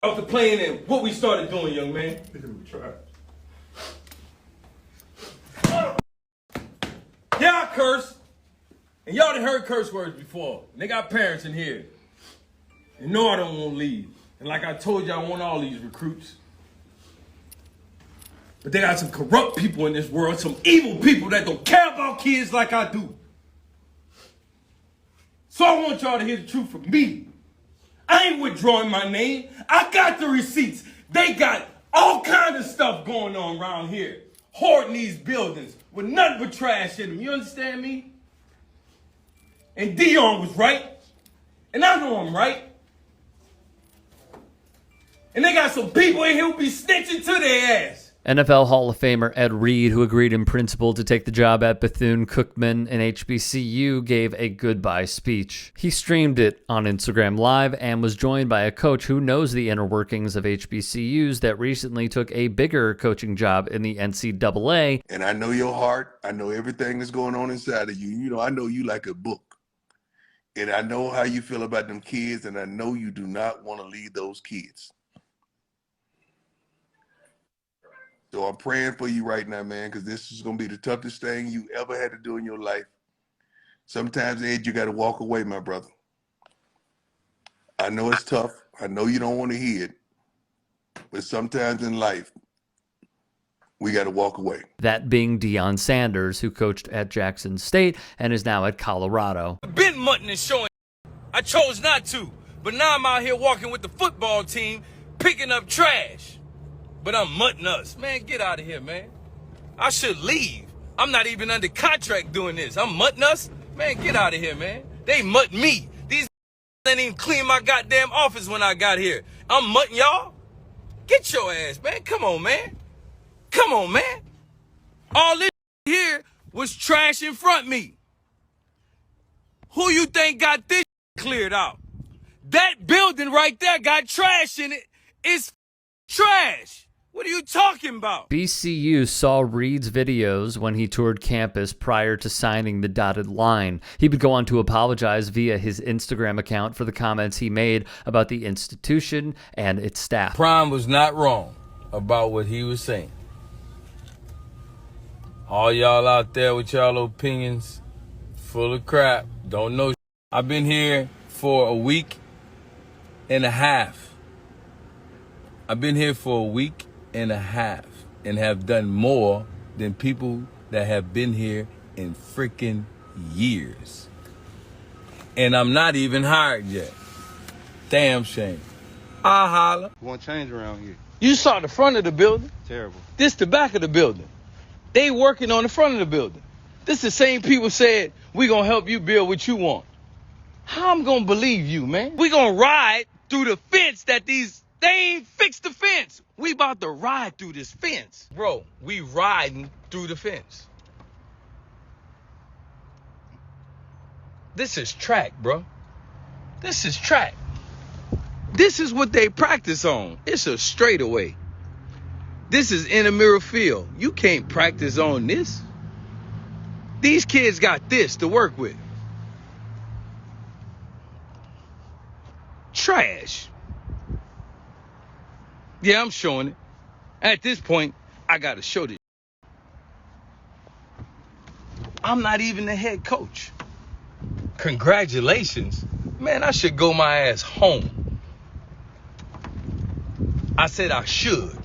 Off the plane and what we started doing, young man. Yeah, I curse. And y'all done heard curse words before. And they got parents in here. You know I don't want to leave. And like I told you, I want all these recruits. But they got some corrupt people in this world, some evil people that don't care about kids like I do. So I want y'all to hear the truth from me. I ain't withdrawing my name. I got the receipts. They got all kinds of stuff going on around here. Hoarding these buildings with nothing but trash in them. You understand me? And Dion was right. And I know I'm right. And they got some people in here who be snitching to their ass. NFL Hall of Famer Ed Reed, who agreed in principle to take the job at Bethune-Cookman and HBCU, gave a goodbye speech. He streamed it on Instagram Live and was joined by a coach who knows the inner workings of HBCUs that recently took a bigger coaching job in the NCAA. And I know your heart. I know everything that's going on inside of you. You know, I know you like a book. And I know how you feel about them kids, and I know you do not want to leave those kids. So I'm praying for you right now, man, because this is going to be the toughest thing you ever had to do in your life. Sometimes, Ed, you got to walk away, my brother. I know it's tough. I know you don't want to hear it. But sometimes in life, we got to walk away. That being Deion Sanders, who coached at Jackson State and is now at Colorado. I've been mutton and showing. I chose not to. But now I'm out here walking with the football team, picking up trash. But I'm mutting us. Man, get out of here, man. I should leave. I'm not even under contract doing this. I'm mutting us? Man, get out of here, man. They mutt me. These didn't even clean my goddamn office when I got here. I'm mutting y'all? Get your ass, man. Come on, man. Come on, man. All this here was trash in front of me. Who you think got this cleared out? That building right there got trash in it. It's trash. What are you talking about? BCU saw Reed's videos when he toured campus prior to signing the dotted line. He would go on to apologize via his Instagram account for the comments he made about the institution and its staff. Prime was not wrong about what he was saying. All y'all out there with y'all opinions, full of crap, don't know. I've been here for a week and a half. I've been here for a week and a half and have done more than people that have been here in freaking years. And I'm not even hired yet. Damn shame. I holler. Want change around here? You saw the front of the building. Terrible. This the back of the building. They working on the front of the building. This the same people said, we gonna help you build what you want. How I'm gonna believe you, man? We gonna ride through the fence that they ain't fixed the fence. We about to ride through this fence. Bro, we riding through the fence. This is track, bro. This is track. This is what they practice on. It's a straightaway. This is intramural field. You can't practice on this. These kids got this to work with. Trash. Yeah, I'm showing it. At this point, I got to show this. I'm not even the head coach. Congratulations. Man, I should go my ass home. I said I should.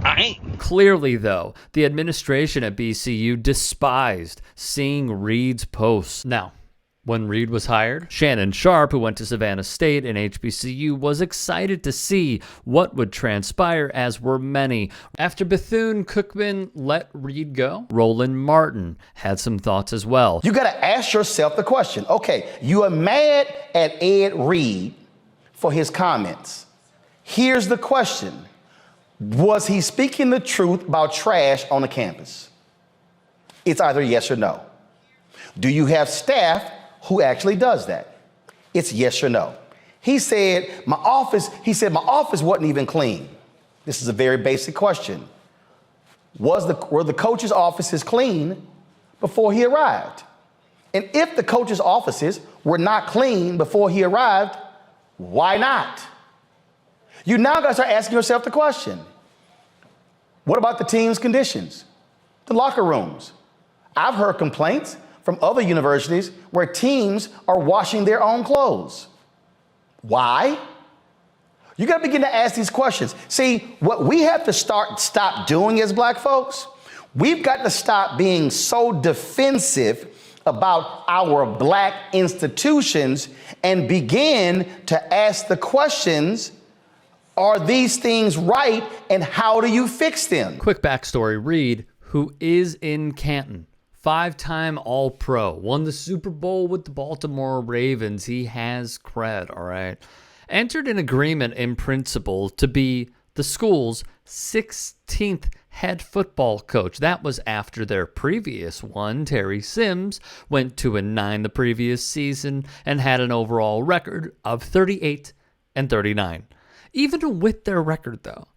I ain't. Clearly, though, the administration at BCU despised seeing Reed's posts. Now, when Reed was hired, Shannon Sharp, who went to Savannah State and HBCU, was excited to see what would transpire, as were many. After Bethune-Cookman let Reed go, Roland Martin had some thoughts as well. You got to ask yourself the question, okay, you are mad at Ed Reed for his comments. Here's the question. Was he speaking the truth about trash on the campus? It's either yes or no. Do you have staff who actually does that? It's yes or no. He said my office wasn't even clean. This is a very basic question. Were the coaches' offices clean before he arrived? And if the coaches' offices were not clean before he arrived, why not? You now got to start asking yourself the question, what about the team's conditions? The locker rooms. I've heard complaints from other universities where teams are washing their own clothes. Why? You got to begin to ask these questions. See, what we have to stop doing as black folks, we've got to stop being so defensive about our black institutions and begin to ask the questions, are these things right and how do you fix them? Quick backstory, Reed, who is in Canton, 5-time All-Pro, won the Super Bowl with the Baltimore Ravens. He has cred, all right? Entered an agreement in principle to be the school's 16th head football coach. That was after their previous one, Terry Sims, went 2-9 the previous season and had an overall record of 38-39. Even with their record, though,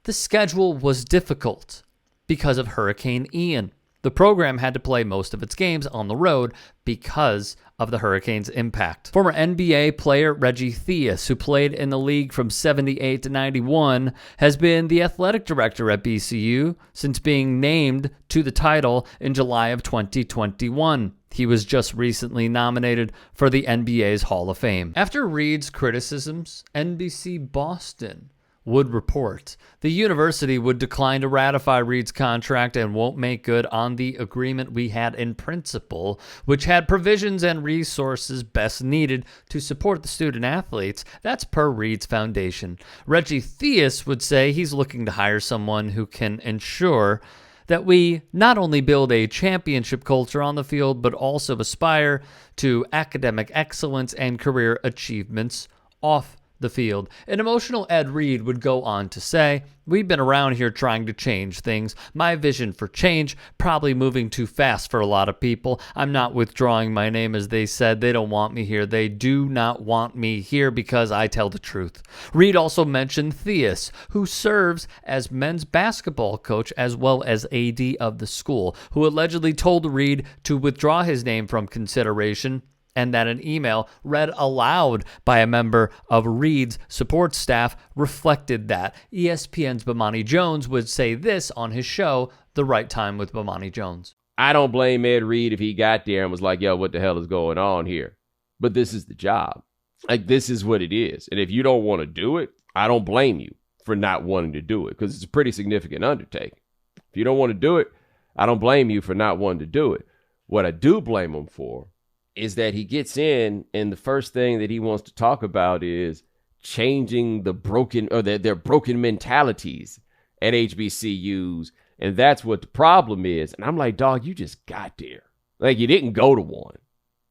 the schedule was difficult because of Hurricane Ian. The program had to play most of its games on the road because of the hurricane's impact. Former NBA player Reggie Theus, who played in the league from 78 to 91, has been the athletic director at BCU since being named to the title in July of 2021. He was just recently nominated for the NBA's Hall of Fame. After Reed's criticisms, NBC Boston would report the university would decline to ratify Reed's contract and won't make good on the agreement we had in principle, which had provisions and resources best needed to support the student athletes. That's per Reed's foundation. Reggie Theus would say he's looking to hire someone who can ensure that we not only build a championship culture on the field, but also aspire to academic excellence and career achievements off the field. An emotional Ed Reed would go on to say, we've been around here trying to change things. My vision for change, probably moving too fast for a lot of people. I'm not withdrawing my name as they said. They don't want me here. They do not want me here because I tell the truth. Reed also mentioned Theus, who serves as men's basketball coach as well as AD of the school, who allegedly told Reed to withdraw his name from consideration, and that an email read aloud by a member of Reed's support staff reflected that. ESPN's Bomani Jones would say this on his show, The Right Time with Bomani Jones. I don't blame Ed Reed if he got there and was like, yo, what the hell is going on here? But this is the job. Like, this is what it is. And if you don't want to do it, I don't blame you for not wanting to do it because it's a pretty significant undertaking. If you don't want to do it, I don't blame you for not wanting to do it. What I do blame him for is that he gets in and the first thing that he wants to talk about is changing the broken or their broken mentalities at HBCUs. And that's what the problem is. And I'm like, dog, you just got there. Like, you didn't go to one.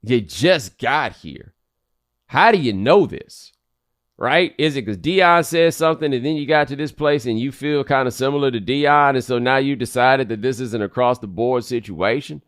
You just got here. How do you know this? Right? Is it because Dion says something and then you got to this place and you feel kind of similar to Dion, and so now you decided that this is an across the board situation?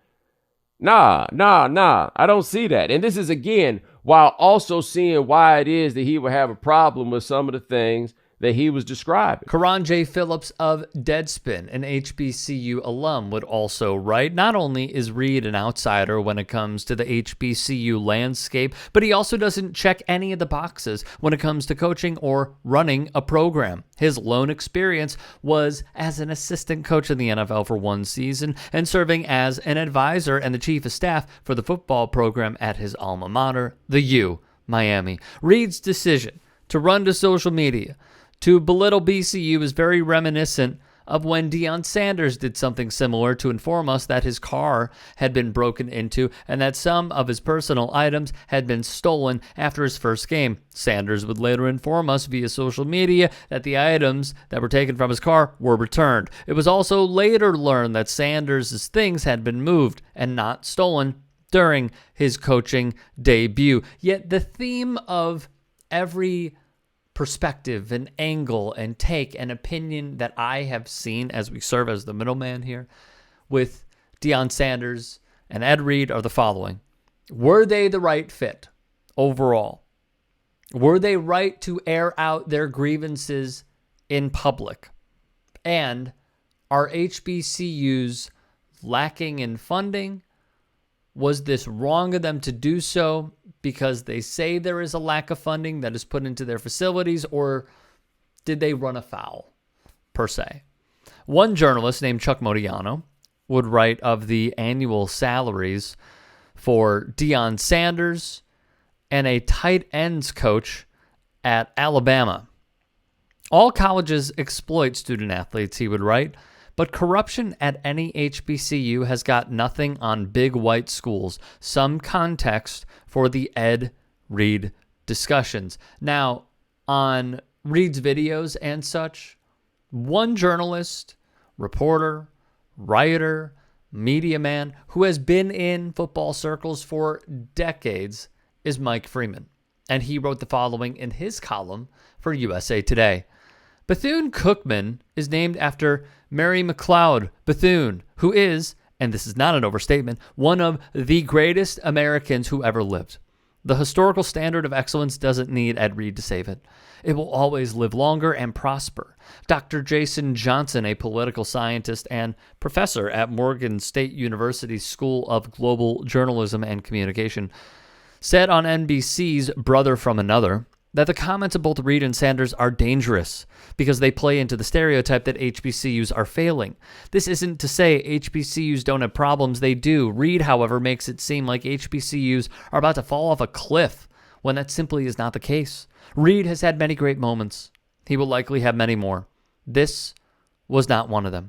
Nah. I don't see that. And this is, again, while also seeing why it is that he would have a problem with some of the things that he was describing. Karan J. Phillips of Deadspin, an HBCU alum, would also write, not only is Reed an outsider when it comes to the HBCU landscape, but he also doesn't check any of the boxes when it comes to coaching or running a program. His lone experience was as an assistant coach in the NFL for one season and serving as an advisor and the chief of staff for the football program at his alma mater, the U, Miami. Reed's decision to run to social media to belittle BCU is very reminiscent of when Deion Sanders did something similar to inform us that his car had been broken into and that some of his personal items had been stolen after his first game. Sanders would later inform us via social media that the items that were taken from his car were returned. It was also later learned that Sanders' things had been moved and not stolen during his coaching debut. Yet the theme of every perspective and angle and take and opinion that I have seen as we serve as the middleman here with Deion Sanders and Ed Reed are the following. Were they the right fit overall? Were they right to air out their grievances in public? And are HBCUs lacking in funding? Was this wrong of them to do so because they say there is a lack of funding that is put into their facilities? Or did they run afoul, per se. One journalist named Chuck Modiano would write of the annual salaries for Deion Sanders and a tight ends coach at Alabama. All colleges exploit student athletes, he would write, but corruption at any HBCU has got nothing on big white schools. Some context for the Ed Reed discussions. Now, on Reed's videos and such, one journalist, reporter, writer, media man who has been in football circles for decades is Mike Freeman. And he wrote the following in his column for USA Today. Bethune-Cookman is named after Mary McLeod Bethune, who is, and this is not an overstatement, one of the greatest Americans who ever lived. The historical standard of excellence doesn't need Ed Reed to save it. It will always live longer and prosper. Dr. Jason Johnson, a political scientist and professor at Morgan State University's School of Global Journalism and Communication, said on NBC's Brother from Another that the comments of both Reed and Sanders are dangerous because they play into the stereotype that HBCUs are failing. This isn't to say HBCUs don't have problems. They do. Reed, however, makes it seem like HBCUs are about to fall off a cliff when that simply is not the case. Reed has had many great moments. He will likely have many more. This was not one of them.